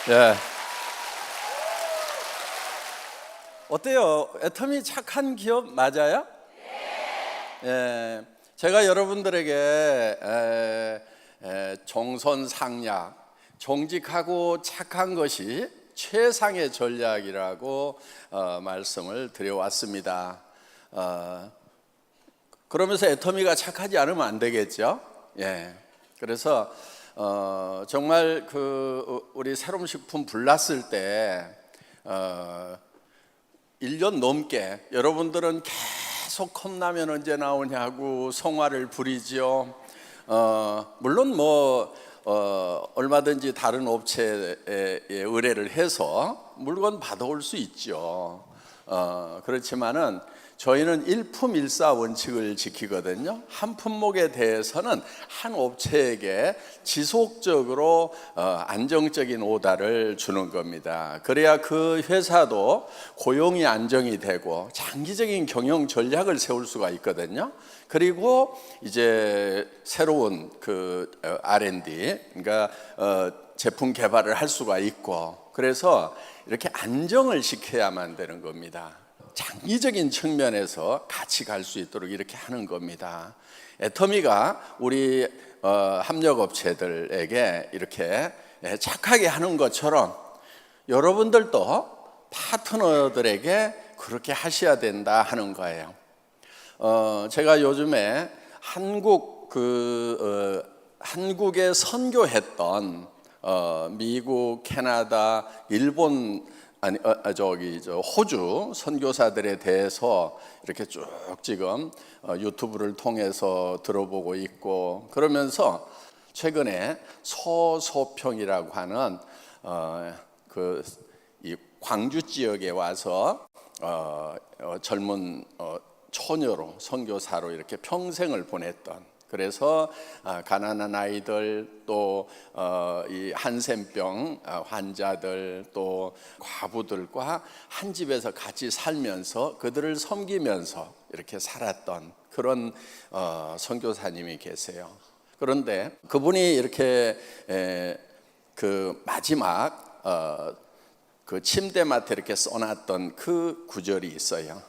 예. 어때요? 애터미 착한 기업 맞아요? 예. 제가 여러분들에게 정선상략, 정직하고 착한 것이 최상의 전략이라고 말씀을 드려왔습니다. 그러면서 애터미가 착하지 않으면 안 되겠죠? 예. 그래서 정말 우리 새롬식품 불났을 때 1년 넘게 여러분들은 계속 컵라면 언제 나오냐고 성화를 부리죠. 물론 얼마든지 다른 업체에 의뢰를 해서 물건 받아올 수 있죠. 그렇지만은 저희는 일품일사 원칙을 지키거든요. 한 품목에 대해서는 한 업체에게 지속적으로 안정적인 오다를 주는 겁니다. 그래야 그 회사도 고용이 안정이 되고 장기적인 경영 전략을 세울 수가 있거든요. 그리고 이제 새로운 R&D, 그러니까 제품 개발을 할 수가 있고, 그래서 이렇게 안정을 시켜야만 되는 겁니다. 장기적인 측면에서 같이 갈 수 있도록 이렇게 하는 겁니다. 애터미가 우리 협력업체들에게 이렇게 착하게 하는 것처럼 여러분들도 파트너들에게 그렇게 하셔야 된다 하는 거예요. 제가 요즘에 한국에 선교했던 미국, 캐나다, 일본, 호주 선교사들에 대해서 이렇게 쭉 지금 유튜브를 통해서 들어보고 있고, 그러면서 최근에 서소평이라고 하는 이 광주 지역에 와서 젊은 처녀로 선교사로 이렇게 평생을 보냈던, 그래서 가난한 아이들, 또 이 한센병 환자들, 또 과부들과 한 집에서 같이 살면서 그들을 섬기면서 이렇게 살았던 그런 선교사님이 계세요. 그런데 그분이 이렇게 마지막 침대맡에 이렇게 써놨던 그 구절이 있어요.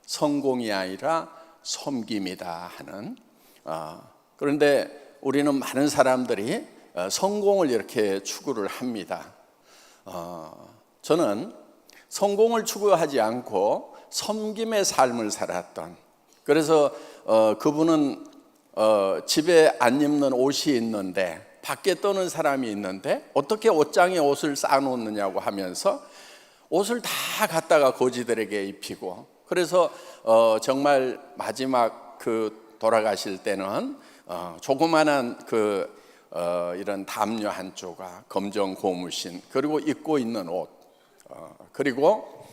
성공이 아니라 섬김이다 하는. 그런데 우리는 많은 사람들이 성공을 이렇게 추구를 합니다. 저는 성공을 추구하지 않고 섬김의 삶을 살았던, 그래서 그분은 집에 안 입는 옷이 있는데 밖에 떠는 사람이 있는데 어떻게 옷장에 옷을 쌓아놓느냐고 하면서 옷을 다 갖다가 고지들에게 입히고, 그래서 정말 마지막 돌아가실 때는 조그만한 이런 담요 한 조각, 검정 고무신, 그리고 입고 있는 옷, 그리고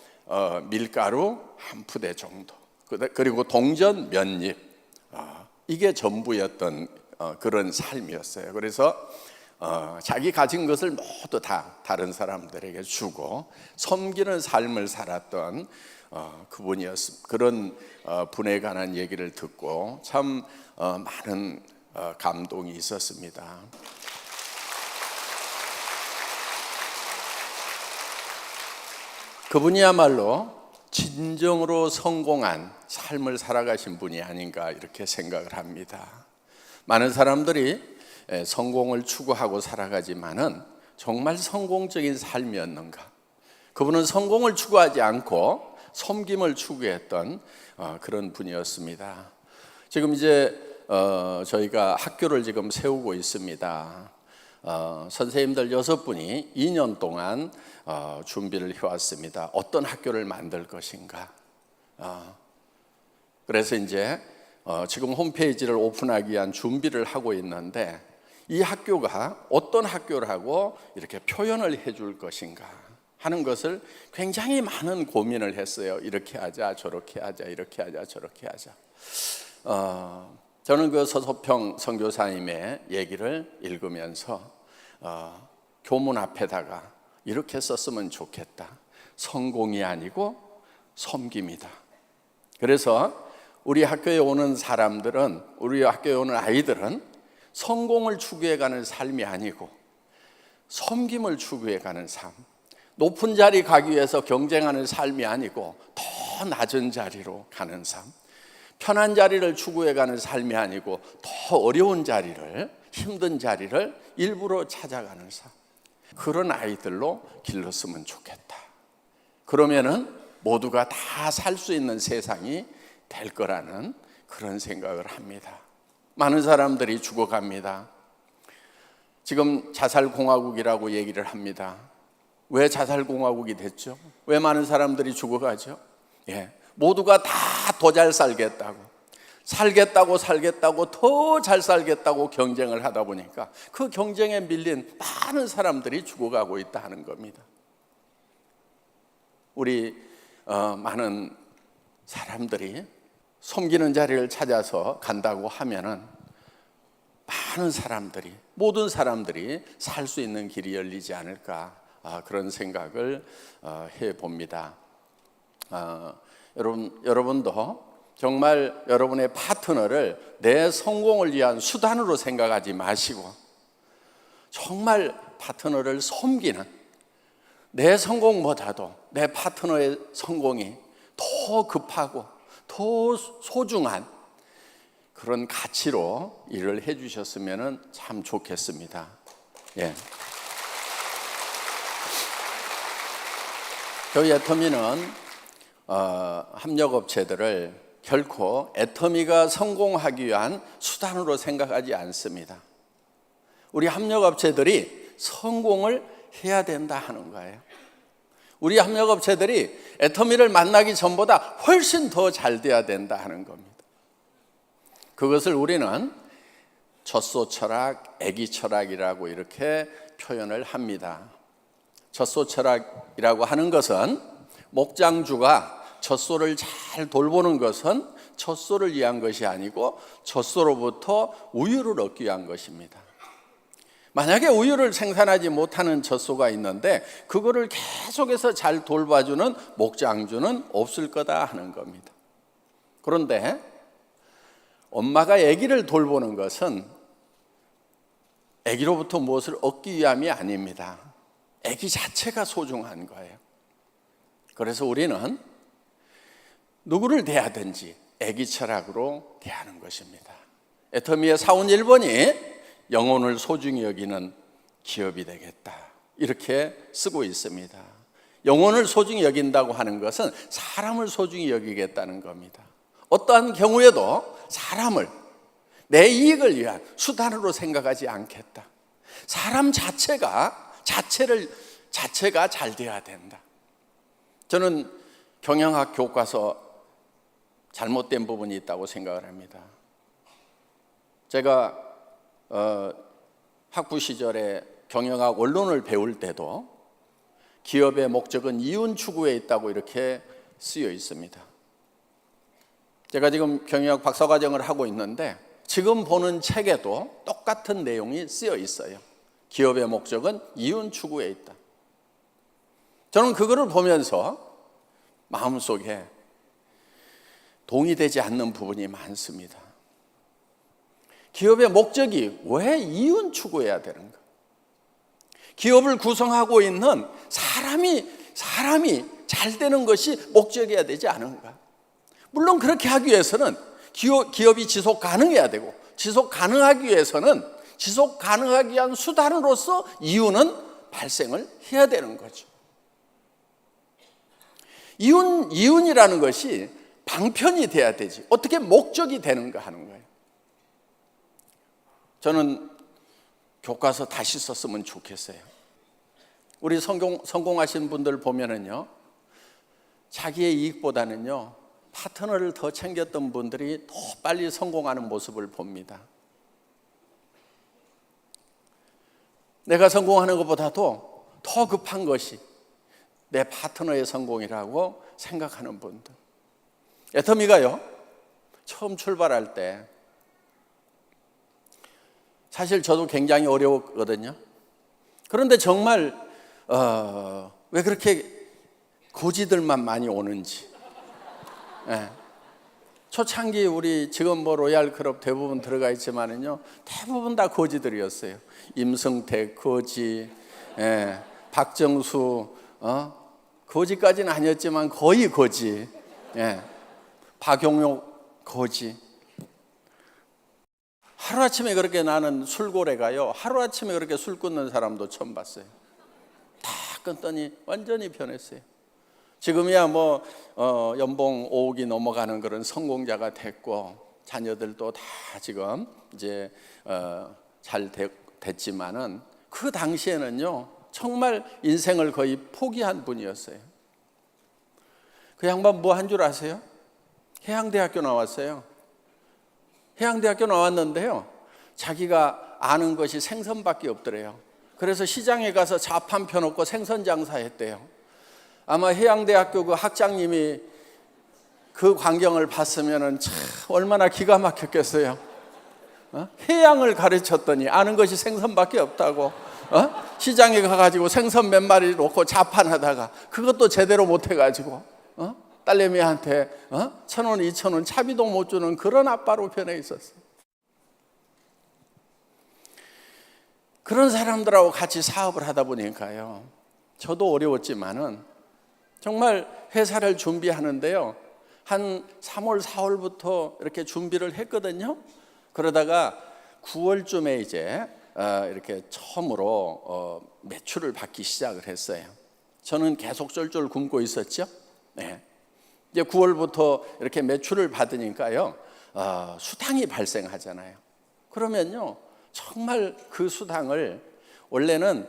밀가루 한 푸대 정도, 그리고 동전 몇 입, 이게 전부였던 그런 삶이었어요. 그래서 자기 가진 것을 모두 다 다른 사람들에게 주고 섬기는 삶을 살았던 그분이었습니다. 그런 분에 관한 얘기를 듣고 참 많은 감동이 있었습니다. 그분이야말로 진정으로 성공한 삶을 살아가신 분이 아닌가 이렇게 생각을 합니다. 많은 사람들이 성공을 추구하고 살아가지만은 정말 성공적인 삶이었는가? 그분은 성공을 추구하지 않고 섬김을 추구했던 그런 분이었습니다. 지금 이제 저희가 학교를 지금 세우고 있습니다. 선생님들 6분이 2년 동안 준비를 해왔습니다. 어떤 학교를 만들 것인가. 그래서 이제 지금 홈페이지를 오픈하기 위한 준비를 하고 있는데, 이 학교가 어떤 학교라고 이렇게 표현을 해줄 것인가 하는 것을 굉장히 많은 고민을 했어요. 이렇게 하자, 저렇게 하자, 이렇게 하자, 저렇게 하자. 저는 그 서소평 선교사님의 얘기를 읽으면서 교문 앞에다가 이렇게 썼으면 좋겠다. 성공이 아니고 섬김이다. 그래서 우리 학교에 오는 사람들은, 우리 학교에 오는 아이들은 성공을 추구해가는 삶이 아니고 섬김을 추구해가는 삶, 높은 자리 가기 위해서 경쟁하는 삶이 아니고 더 낮은 자리로 가는 삶, 편한 자리를 추구해가는 삶이 아니고 더 어려운 자리를, 힘든 자리를 일부러 찾아가는 삶, 그런 아이들로 길렀으면 좋겠다. 그러면은 모두가 다 살 수 있는 세상이 될 거라는 그런 생각을 합니다. 많은 사람들이 죽어갑니다. 지금 자살공화국이라고 얘기를 합니다. 왜 자살공화국이 됐죠? 왜 많은 사람들이 죽어가죠? 모두가 다 더 잘 살겠다고 더 잘 살겠다고 경쟁을 하다 보니까 그 경쟁에 밀린 많은 사람들이 죽어가고 있다는 겁니다. 우리 많은 사람들이 섬기는 자리를 찾아서 간다고 하면은 많은 사람들이, 모든 사람들이 살 수 있는 길이 열리지 않을까, 그런 생각을 해봅니다. 여러분도 정말 여러분의 파트너를 내 성공을 위한 수단으로 생각하지 마시고 정말 파트너를 섬기는, 내 성공보다도 내 파트너의 성공이 더 급하고 더 소중한 그런 가치로 일을 해주셨으면 참 좋겠습니다. 저희 애터미는 협력업체들을 결코 애터미가 성공하기 위한 수단으로 생각하지 않습니다. 우리 협력업체들이 성공을 해야 된다 하는 거예요. 우리 협력업체들이 애터미를 만나기 전보다 훨씬 더 잘 돼야 된다 하는 겁니다. 그것을 우리는 젖소 철학, 애기 철학이라고 이렇게 표현을 합니다. 젖소 철학이라고 하는 것은 목장주가 젖소를 잘 돌보는 것은 젖소를 위한 것이 아니고 젖소로부터 우유를 얻기 위한 것입니다. 만약에 우유를 생산하지 못하는 젖소가 있는데 그거를 계속해서 잘 돌봐주는 목장주는 없을 거다 하는 겁니다. 그런데 엄마가 아기를 돌보는 것은 아기로부터 무엇을 얻기 위함이 아닙니다. 아기 자체가 소중한 거예요. 그래서 우리는 누구를 대하든지 아기 철학으로 대하는 것입니다. 애터미의 사원 1번이 영혼을 소중히 여기는 기업이 되겠다, 이렇게 쓰고 있습니다. 영혼을 소중히 여긴다고 하는 것은 사람을 소중히 여기겠다는 겁니다. 어떠한 경우에도 사람을 내 이익을 위한 수단으로 생각하지 않겠다. 사람 자체가 잘 돼야 된다. 저는 경영학 교과서 잘못된 부분이 있다고 생각을 합니다. 제가 학부 시절에 경영학 원론을 배울 때도 기업의 목적은 이윤 추구에 있다고 이렇게 쓰여 있습니다. 제가 지금 경영학 박사과정을 하고 있는데 지금 보는 책에도 똑같은 내용이 쓰여 있어요. 기업의 목적은 이윤 추구에 있다. 저는 그거를 보면서 마음속에 동의되지 않는 부분이 많습니다. 기업의 목적이 왜 이윤 추구해야 되는가? 기업을 구성하고 있는 사람이 잘 되는 것이 목적이어야 되지 않은가? 물론 그렇게 하기 위해서는 기업이 지속 가능해야 되고, 지속 가능하기 위해서는 지속 가능하기 위한 수단으로서 이윤은 발생을 해야 되는 거죠. 이윤이라는 것이 방편이 돼야 되지 어떻게 목적이 되는가 하는 거예요. 저는 교과서 다시 썼으면 좋겠어요. 우리 성공하신 분들 보면은요, 자기의 이익보다는요 파트너를 더 챙겼던 분들이 더 빨리 성공하는 모습을 봅니다. 내가 성공하는 것보다도 더 급한 것이 내 파트너의 성공이라고 생각하는 분들. 애터미가요, 처음 출발할 때 사실 저도 굉장히 어려웠거든요. 그런데 정말 왜 그렇게 고지들만 많이 오는지. 초창기 우리 지금 로얄 클럽 대부분 들어가 있지만은요, 대부분 다 거지들이었어요. 임승택 거지, 예, 박정수, 거지까지는 아니었지만 거의 거지. 예, 박용옥 거지. 하루아침에 그렇게 나는 술고래가요, 하루아침에 그렇게 술 끊는 사람도 처음 봤어요. 다 끊더니 완전히 변했어요. 지금이야 뭐 연봉 5억이 넘어가는 그런 성공자가 됐고, 자녀들도 다 지금 이제 잘 됐지만은, 그 당시에는요 정말 인생을 거의 포기한 분이었어요. 그 양반 뭐 한 줄 아세요? 해양대학교 나왔어요. 해양대학교 나왔는데요, 자기가 아는 것이 생선밖에 없더래요. 그래서 시장에 가서 자판 펴놓고 생선 장사했대요. 아마 해양대학교 그 학장님이 그 광경을 봤으면은 참 얼마나 기가 막혔겠어요. 해양을 가르쳤더니 아는 것이 생선밖에 없다고. 시장에 가가지고 생선 몇 마리 놓고 자판하다가 그것도 제대로 못해가지고 딸내미한테 1,000원, 2,000원 차비도 못 주는 그런 아빠로 변해 있었어요. 그런 사람들하고 같이 사업을 하다 보니까요, 저도 어려웠지만은 정말 회사를 준비하는데요, 한 3월, 4월부터 이렇게 준비를 했거든요. 그러다가 9월쯤에 이제 이렇게 처음으로 매출을 받기 시작을 했어요. 저는 계속 쫄쫄 굶고 있었죠. 네. 이제 9월부터 이렇게 매출을 받으니까요, 수당이 발생하잖아요. 그러면요, 정말 그 수당을 원래는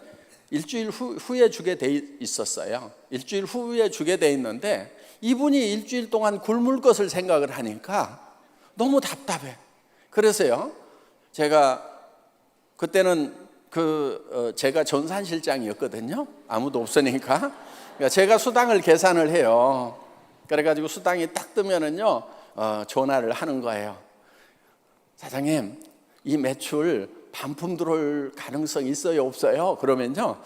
일주일 후에 주게 돼 있었어요. 일주일 후에 주게 돼 있는데, 이분이 일주일 동안 굶을 것을 생각을 하니까 너무 답답해. 그래서요, 제가 그때는 제가 전산실장이었거든요. 아무도 없으니까. 그러니까 제가 수당을 계산을 해요. 그래가지고 수당이 딱 뜨면은요, 전화를 하는 거예요. 사장님, 이 매출 반품 들어올 가능성 있어요, 없어요? 그러면요,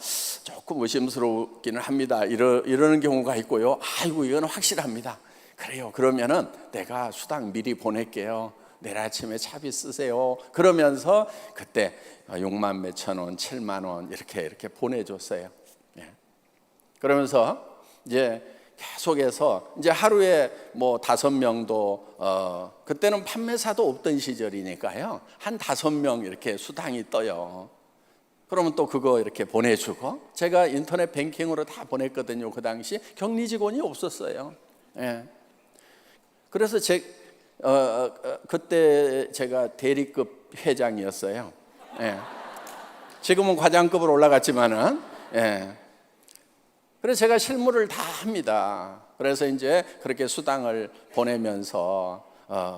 조금 의심스럽기는 합니다. 이러는 경우가 있고요. 아이고, 이건 확실합니다. 그래요. 그러면은 내가 수당 미리 보낼게요. 내일 아침에 차비 쓰세요. 그러면서 그때 6만 몇천 원, 7만 원 이렇게 보내줬어요. 예. 그러면서 이제 계속해서 이제 하루에 뭐 5명도 그때는 판매사도 없던 시절이니까요, 한 5명 이렇게 수당이 떠요. 그러면 또 그거 이렇게 보내주고, 제가 인터넷 뱅킹으로 다 보냈거든요. 그 당시 격리 직원이 없었어요. 예. 그래서 그때 제가 대리급 회장이었어요. 예. 지금은 과장급으로 올라갔지만은, 예. 그래서 제가 실무를 다 합니다. 그래서 이제 그렇게 수당을 보내면서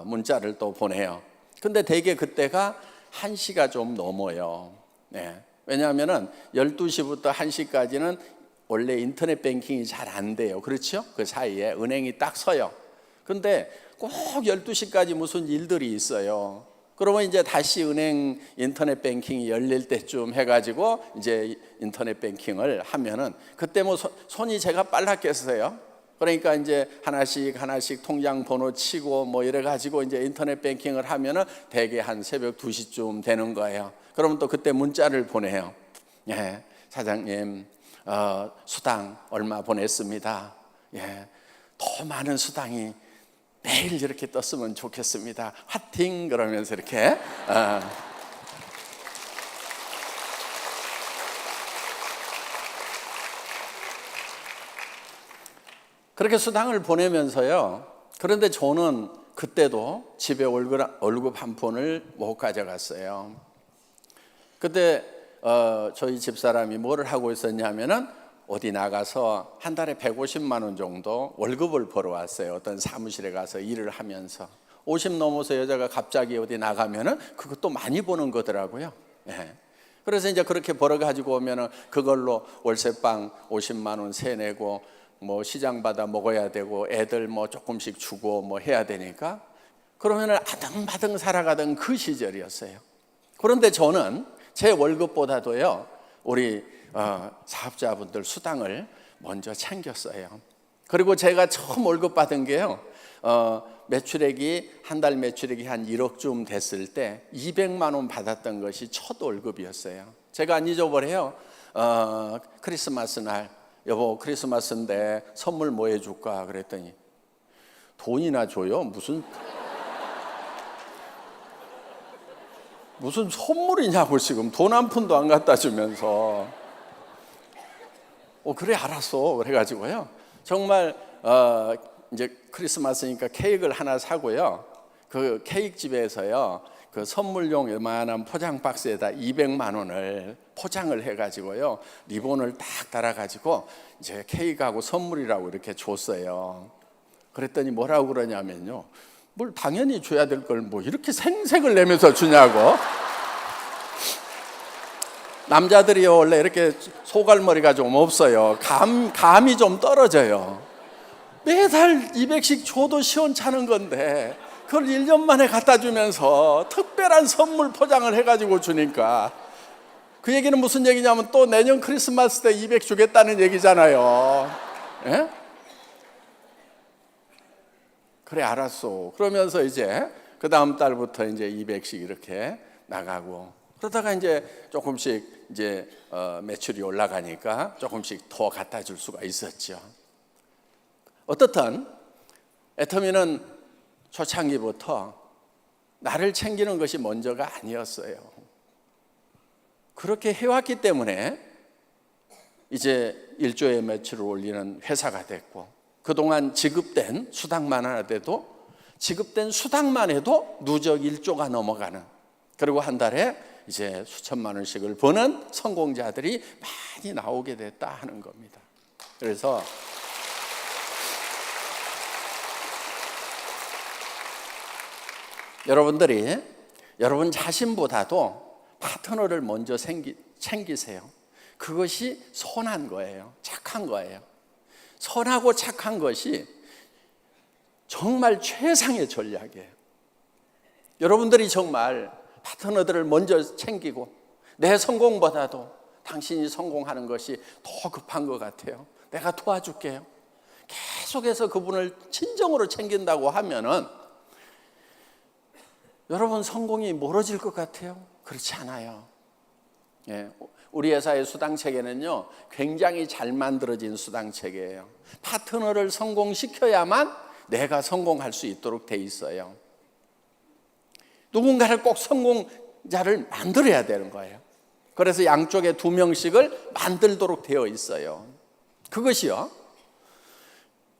문자를 또 보내요. 근데 대개 그때가 1시가 좀 넘어요. 네. 왜냐하면은 12시부터 1시까지는 원래 인터넷 뱅킹이 잘 안 돼요. 그렇죠? 그 사이에 은행이 딱 서요. 근데 꼭 12시까지 무슨 일들이 있어요. 그러면 이제 다시 은행 인터넷 뱅킹이 열릴 때쯤 해가지고 이제 인터넷 뱅킹을 하면은, 그때 뭐 손이 제가 빨랐겠어요. 그러니까 이제 하나씩 통장 번호 치고 뭐 이래가지고 이제 인터넷 뱅킹을 하면은 대개 한 새벽 2시쯤 되는 거예요. 그러면 또 그때 문자를 보내요. 예, 사장님, 수당 얼마 보냈습니다. 예, 더 많은 수당이 매일 이렇게 떴으면 좋겠습니다. 화팅! 그러면서 이렇게 그렇게 수당을 보내면서요. 그런데 저는 그때도 집에 월급 한 푼을 못 가져갔어요. 그때 저희 집사람이 뭐를 하고 있었냐면은, 어디 나가서 한 달에 150만 원 정도 월급을 벌어왔어요. 어떤 사무실에 가서 일을 하면서. 50 넘어서 여자가 갑자기 어디 나가면은 그것도 많이 버는 거더라고요. 예. 그래서 이제 그렇게 벌어가지고 오면은 그걸로 월세방 50만 원 세내고, 뭐 시장 받아 먹어야 되고, 애들 뭐 조금씩 주고 뭐 해야 되니까, 그러면은 아등바등 살아가던 그 시절이었어요. 그런데 저는 제 월급보다도요, 우리 사업자분들 수당을 먼저 챙겼어요. 그리고 제가 처음 월급 받은 게요, 매출액이 한 달 매출액이 한 1억쯤 됐을 때 200만 원 받았던 것이 첫 월급이었어요. 제가 안 잊어버려요. 크리스마스 날 여보 크리스마스인데 선물 뭐 해줄까 그랬더니 돈이나 줘요? 무슨 선물이냐고 지금 돈 한 푼도 안 갖다 주면서 그래 알았어 그래가지고요 정말 이제 크리스마스니까 케이크를 하나 사고요 그 케이크 집에서요 그 선물용 요만한 포장 박스에다 200만 원을 포장을 해가지고요 리본을 딱 달아가지고 이제 케이크하고 선물이라고 이렇게 줬어요. 그랬더니 뭐라고 그러냐면요 뭘 당연히 줘야 될 걸 뭐 이렇게 생색을 내면서 주냐고. 남자들이요 원래 이렇게 소갈머리가 좀 없어요. 감이 좀 떨어져요. 매달 200씩 줘도 시원찮은 건데 그걸 1년 만에 갖다 주면서 특별한 선물 포장을 해가지고 주니까 그 얘기는 무슨 얘기냐면 또 내년 크리스마스 때 200 주겠다는 얘기잖아요. 예? 그래 알았어. 그러면서 이제 그 다음 달부터 이제 200씩 이렇게 나가고 그러다가 이제 조금씩 이제 매출이 올라가니까 조금씩 더 갖다 줄 수가 있었죠. 어떻든 애터미는 초창기부터 나를 챙기는 것이 먼저가 아니었어요. 그렇게 해왔기 때문에 이제 1조의 매출을 올리는 회사가 됐고 그동안 지급된 수당만 해도 누적 1조가 넘어가는 그리고 한 달에 이제 수천만 원씩을 버는 성공자들이 많이 나오게 됐다 하는 겁니다. 그래서 여러분들이 여러분 자신보다도 파트너를 먼저 챙기세요. 그것이 선한 거예요. 착한 거예요. 선하고 착한 것이 정말 최상의 전략이에요. 여러분들이 정말 파트너들을 먼저 챙기고 내 성공보다도 당신이 성공하는 것이 더 급한 것 같아요. 내가 도와줄게요. 계속해서 그분을 친정으로 챙긴다고 하면은 여러분 성공이 멀어질 것 같아요? 그렇지 않아요. 예, 우리 회사의 수당체계는요 굉장히 잘 만들어진 수당체계예요. 파트너를 성공시켜야만 내가 성공할 수 있도록 돼 있어요. 누군가를 꼭 성공자를 만들어야 되는 거예요. 그래서 양쪽에 2명씩을 만들도록 되어 있어요. 그것이요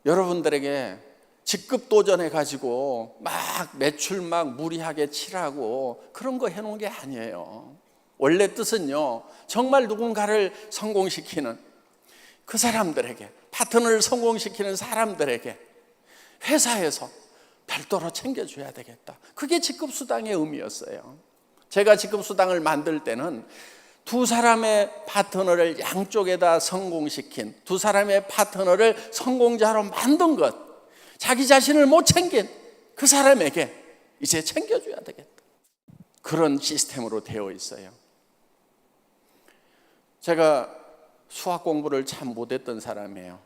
여러분들에게 직급 도전해가지고 막 매출 막 무리하게 칠하고 그런 거 해놓은 게 아니에요. 원래 뜻은요 정말 누군가를 성공시키는 그 사람들에게 파트너를 성공시키는 사람들에게 회사에서 별도로 챙겨줘야 되겠다. 그게 직급수당의 의미였어요. 제가 직급수당을 만들 때는 2 사람의 파트너를 양쪽에다 성공시킨 2 사람의 파트너를 성공자로 만든 것 자기 자신을 못 챙긴 그 사람에게 이제 챙겨줘야 되겠다. 그런 시스템으로 되어 있어요. 제가 수학 공부를 참 못했던 사람이에요.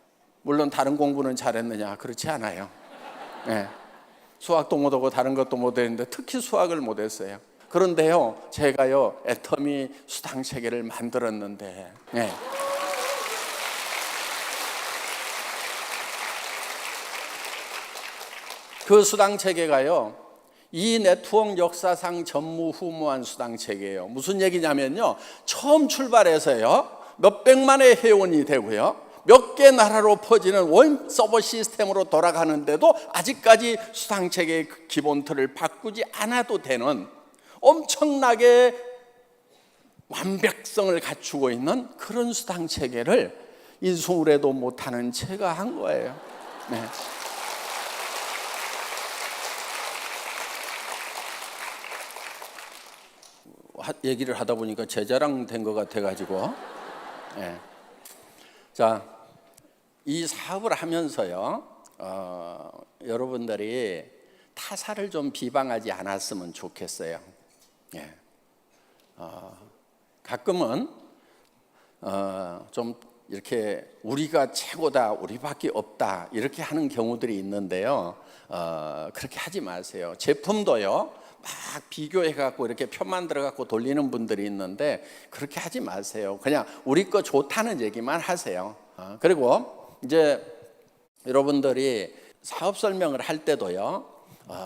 물론 다른 공부는 잘했느냐 그렇지 않아요. 네. 수학도 못하고 다른 것도 못했는데 특히 수학을 못했어요. 그런데요 제가요 애터미 수당체계를 만들었는데 네. 그 수당체계가요 이 네트워크 역사상 전무후무한 수당체계예요. 무슨 얘기냐면요 처음 출발해서요 몇백만의 회원이 되고요 몇 개 나라로 퍼지는 원 서버 시스템으로 돌아가는데도 아직까지 수당체계의 기본 틀을 바꾸지 않아도 되는 엄청나게 완벽성을 갖추고 있는 그런 수당체계를 인수무례도 못하는 제가 한 거예요. 네. 얘기를 하다 보니까 제 자랑 된 것 같아가지고 네. 자, 이 사업을 하면서요 여러분들이 타사를 좀 비방하지 않았으면 좋겠어요. 예. 가끔은 좀 이렇게 우리가 최고다, 우리밖에 없다 이렇게 하는 경우들이 있는데요 그렇게 하지 마세요. 제품도요 막 비교해 갖고 이렇게 표 만들어 갖고 돌리는 분들이 있는데 그렇게 하지 마세요. 그냥 우리 거 좋다는 얘기만 하세요. 그리고 이제 여러분들이 사업 설명을 할 때도요,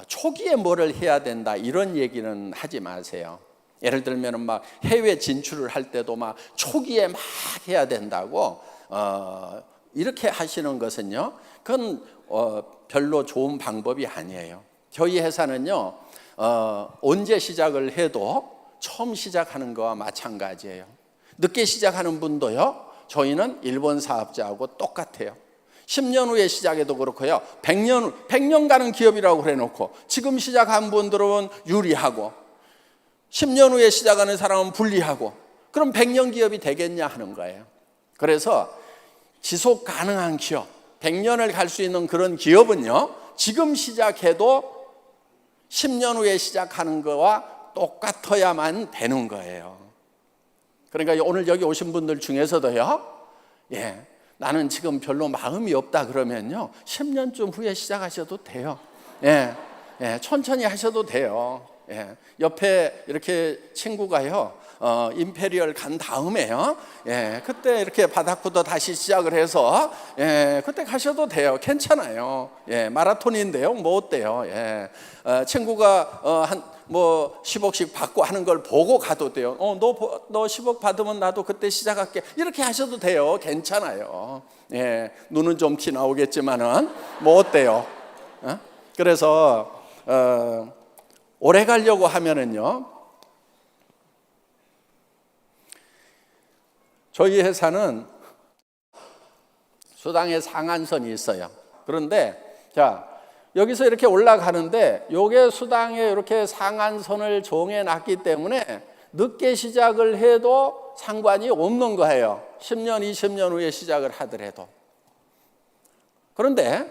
초기에 뭐를 해야 된다 이런 얘기는 하지 마세요. 예를 들면 막 해외 진출을 할 때도 막 초기에 막 해야 된다고 이렇게 하시는 것은요, 그건 별로 좋은 방법이 아니에요. 저희 회사는요, 언제 시작을 해도 처음 시작하는 거와 마찬가지예요. 늦게 시작하는 분도요, 저희는 일본 사업자하고 똑같아요. 10년 후에 시작해도 그렇고요, 100년 가는 기업이라고 그래놓고 지금 시작한 분들은 유리하고 10년 후에 시작하는 사람은 불리하고, 그럼 100년 기업이 되겠냐 하는 거예요. 그래서 지속 가능한 기업, 100년을 갈 수 있는 그런 기업은요, 지금 시작해도 10년 후에 시작하는 거와 똑같아야만 되는 거예요. 그러니까 오늘 여기 오신 분들 중에서도요, 나는 지금 별로 마음이 없다 그러면요, 10년쯤 후에 시작하셔도 돼요. 천천히 하셔도 돼요. 옆에 이렇게 친구가요, 임페리얼 간 다음에요, 그때 이렇게 바닥부터 다시 시작을 해서 그때 가셔도 돼요. 괜찮아요. 마라톤인데요, 뭐 어때요? 친구가 한 뭐 10억씩 받고 하는 걸 보고 가도 돼요. 너 10억 받으면 나도 그때 시작할게. 이렇게 하셔도 돼요. 괜찮아요. 눈은 좀 티 나오겠지만은 뭐 어때요? 그래서 오래 가려고 하면은요, 저희 회사는 수당의 상한선이 있어요. 그런데 자, 여기서 이렇게 올라가는데 요게 수당에 이렇게 상한선을 정해놨기 때문에 늦게 시작을 해도 상관이 없는 거예요. 10년, 20년 후에 시작을 하더라도. 그런데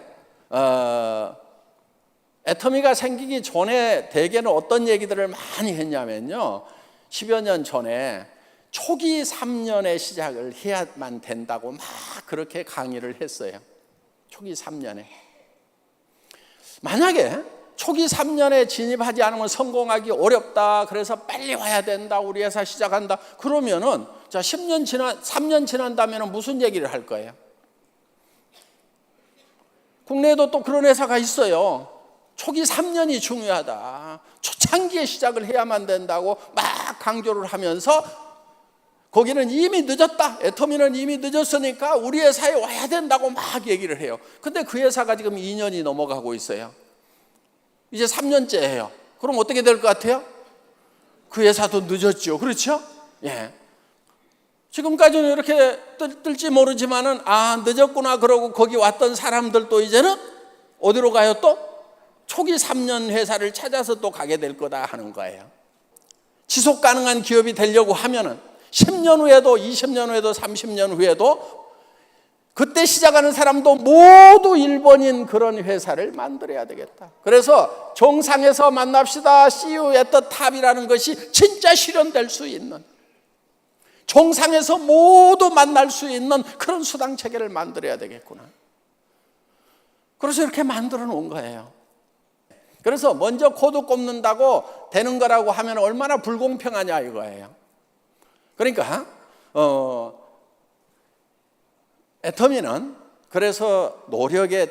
애터미가 생기기 전에 대개는 어떤 얘기들을 많이 했냐면요, 10여 년 전에 초기 3년에 시작을 해야만 된다고 막 그렇게 강의를 했어요. 초기 3년에. 만약에 초기 3년에 진입하지 않으면 성공하기 어렵다, 그래서 빨리 와야 된다, 우리 회사 시작한다, 그러면은 자 3년 지난다면 무슨 얘기를 할 거예요? 국내에도 또 그런 회사가 있어요. 초기 3년이 중요하다, 초창기에 시작을 해야만 된다고 막 강조를 하면서 거기는 이미 늦었다, 애터미는 이미 늦었으니까 우리 회사에 와야 된다고 막 얘기를 해요. 근데 그 회사가 지금 2년이 넘어가고 있어요. 이제 3년째예요. 그럼 어떻게 될 것 같아요? 그 회사도 늦었죠. 그렇죠? 지금까지는 이렇게 뜰지 모르지만은 늦었구나 그러고 거기 왔던 사람들도 이제는 어디로 가요? 또 초기 3년 회사를 찾아서 또 가게 될 거다 하는 거예요. 지속 가능한 기업이 되려고 하면은 10년 후에도 20년 후에도 30년 후에도 그때 시작하는 사람도 모두 일본인 그런 회사를 만들어야 되겠다. 그래서 정상에서 만납시다, See you at the top이라는 것이 진짜 실현될 수 있는, 정상에서 모두 만날 수 있는 그런 수당 체계를 만들어야 되겠구나. 그래서 이렇게 만들어 놓은 거예요. 그래서 먼저 코드 꼽는다고 되는 거라고 하면 얼마나 불공평하냐 이거예요. 그러니까 애터미는 그래서 노력의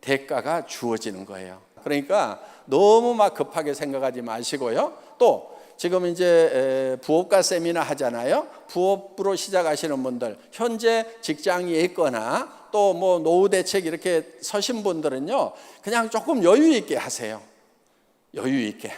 대가가 주어지는 거예요. 그러니까 너무 막 급하게 생각하지 마시고요. 또 지금 이제 부업가 세미나 하잖아요. 부업으로 시작하시는 분들, 현재 직장이 있거나 또 뭐 노후 대책 이렇게 서신 분들은요, 그냥 조금 여유 있게 하세요. 여유 있게.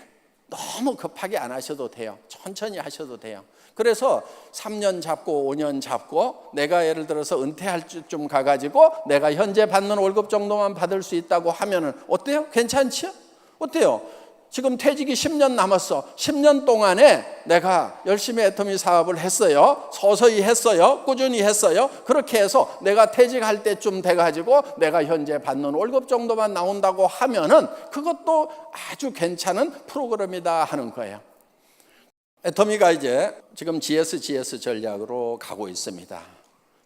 너무 급하게 안 하셔도 돼요. 천천히 하셔도 돼요. 그래서 3년 잡고 5년 잡고 내가 예를 들어서 은퇴할 쯤 가가지고 내가 현재 받는 월급 정도만 받을 수 있다고 하면은 어때요? 괜찮죠? 어때요? 지금 퇴직이 10년 남았어. 10년 동안에 내가 열심히 애터미 사업을 했어요. 서서히 했어요. 꾸준히 했어요. 그렇게 해서 내가 퇴직할 때쯤 돼가지고 내가 현재 받는 월급 정도만 나온다고 하면은 그것도 아주 괜찮은 프로그램이다 하는 거예요. 애터미가 이제 지금 GS 전략으로 가고 있습니다.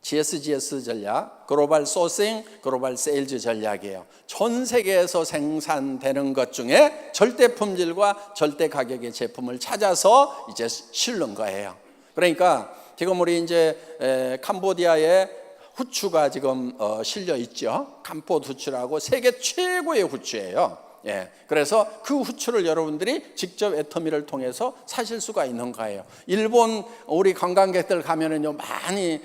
GSGS 전략, 글로벌 소싱, 글로벌 세일즈 전략이에요. 전 세계에서 생산되는 것 중에 절대 품질과 절대 가격의 제품을 찾아서 이제 실는 거예요. 그러니까 지금 우리 이제 캄보디아에 후추가 지금 실려 있죠. 감포 후추라고 세계 최고의 후추예요. 예, 그래서 그 후추를 여러분들이 직접 애터미를 통해서 사실 수가 있는 거예요. 일본 우리 관광객들 가면은요 많이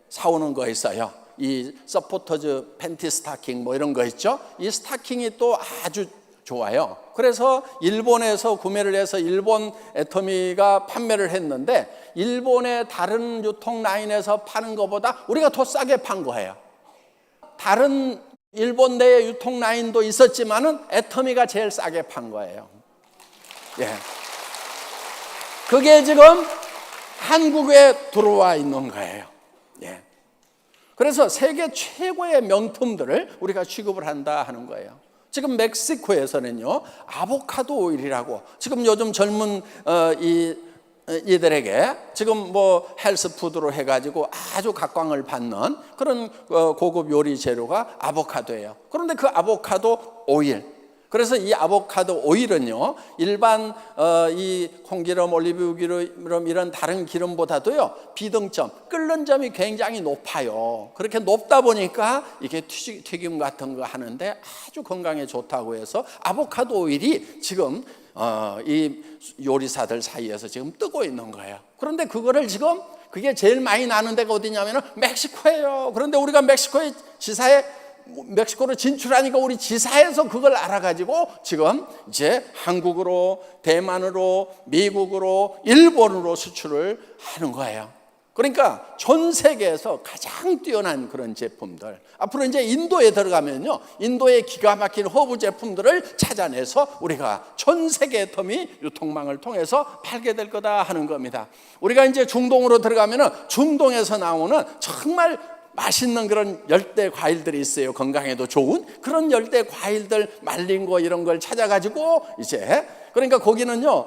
사오는 거 있어요. 이 서포터즈 팬티 스타킹 뭐 이런 거 있죠. 이 스타킹이 또 아주 좋아요. 그래서 일본에서 구매를 해서 일본 애터미가 판매를 했는데 일본의 다른 유통 라인에서 파는 것보다 우리가 더 싸게 판 거예요. 다른 일본 내에 유통 라인도 있었지만은 애터미가 제일 싸게 판 거예요. 예. 그게 지금 한국에 들어와 있는 거예요. 예. 그래서 세계 최고의 명품들을 우리가 취급을 한다 하는 거예요. 지금 멕시코에서는요 아보카도 오일이라고 지금 요즘 젊은 이들에게 지금 뭐 헬스푸드로 해가지고 아주 각광을 받는 그런 고급 요리 재료가 아보카도예요. 그런데 그 아보카도 오일, 그래서 이 아보카도 오일은요 일반 이 콩기름, 올리브 기름 이런 다른 기름보다도요 비등점, 끓는 점이 굉장히 높아요. 그렇게 높다 보니까 이게 튀김 같은 거 하는데 아주 건강에 좋다고 해서 아보카도 오일이 지금 이 요리사들 사이에서 지금 뜨고 있는 거예요. 그런데 그거를 지금 그게 제일 많이 나는 데가 어디냐면은 멕시코예요. 그런데 우리가 멕시코의 지사에 멕시코로 진출하니까 우리 지사에서 그걸 알아가지고 지금 이제 한국으로, 대만으로, 미국으로, 일본으로 수출을 하는 거예요. 그러니까 전 세계에서 가장 뛰어난 그런 제품들, 앞으로 이제 인도에 들어가면요 인도의 기가 막힌 허브 제품들을 찾아내서 우리가 전 세계 애터미 유통망을 통해서 팔게 될 거다 하는 겁니다. 우리가 이제 중동으로 들어가면은 중동에서 나오는 정말 맛있는 그런 열대 과일들이 있어요. 건강에도 좋은 그런 열대 과일들, 말린 거 이런 걸 찾아가지고 이제 그러니까 거기는요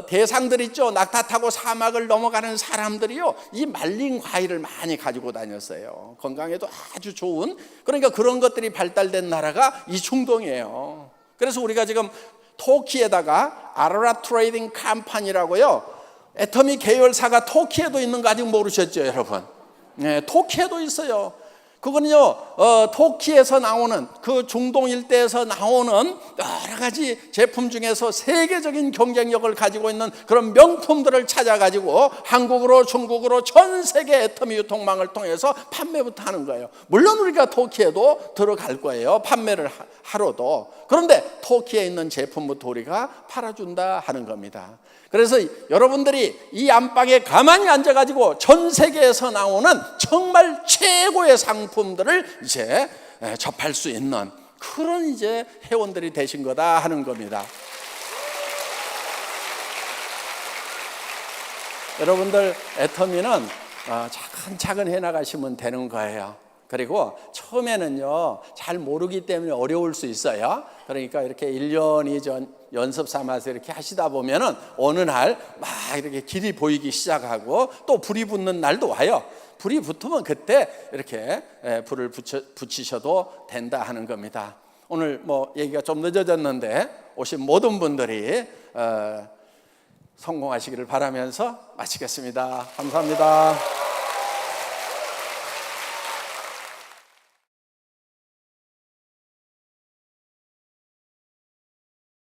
대상들 있죠. 낙타 타고 사막을 넘어가는 사람들이요 이 말린 과일을 많이 가지고 다녔어요. 건강에도 아주 좋은 그러니까 그런 것들이 발달된 나라가 이 중동이에요. 그래서 우리가 지금 터키에다가 아로라 트레이딩 컴퍼니라고요 애터미 계열사가 터키에도 있는 거 아직 모르셨죠 여러분? 네, 터키에도 있어요. 그거는요 터키에서 나오는 그 중동 일대에서 나오는 여러 가지 제품 중에서 세계적인 경쟁력을 가지고 있는 그런 명품들을 찾아가지고 한국으로, 중국으로 전 세계 애터미 유통망을 통해서 판매부터 하는 거예요. 물론 우리가 터키에도 들어갈 거예요. 판매를 하러도. 그런데 터키에 있는 제품부터 우리가 팔아준다 하는 겁니다. 그래서 여러분들이 이 안방에 가만히 앉아가지고 전 세계에서 나오는 정말 최고의 상품들을 이제 접할 수 있는 그런 이제 회원들이 되신 거다 하는 겁니다. 여러분들 애터미는 차근차근 해나가시면 되는 거예요. 그리고 처음에는요 잘 모르기 때문에 어려울 수 있어요. 그러니까 이렇게 1년, 2년 연습 삼아서 이렇게 하시다 보면은 어느 날 막 이렇게 길이 보이기 시작하고 또 불이 붙는 날도 와요. 불이 붙으면 그때 이렇게 불을 붙이셔도 된다 하는 겁니다. 오늘 뭐 얘기가 좀 늦어졌는데 오신 모든 분들이 성공하시기를 바라면서 마치겠습니다. 감사합니다.